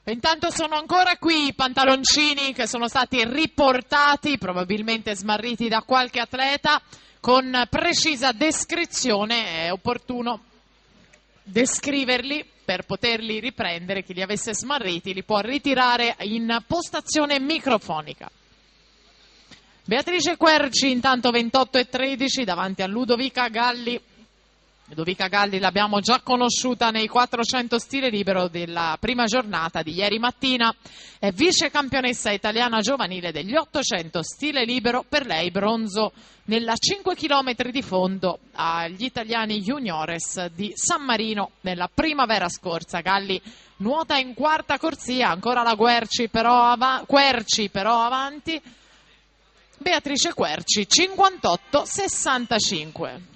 Intanto sono ancora qui i pantaloncini che sono stati riportati, probabilmente smarriti da qualche atleta, con precisa descrizione. È opportuno descriverli per poterli riprendere. Chi li avesse smarriti li può ritirare in postazione microfonica. Beatrice Querci intanto 28,13 davanti a Ludovica Galli. Ludovica Galli l'abbiamo già conosciuta nei 400 stile libero della prima giornata di ieri mattina, è vice campionessa italiana giovanile degli 800 stile libero, per lei bronzo nella 5 km di fondo agli italiani juniores di San Marino nella primavera scorsa. Galli nuota in quarta corsia, ancora la Querci però avanti. Beatrice Querci 58,65.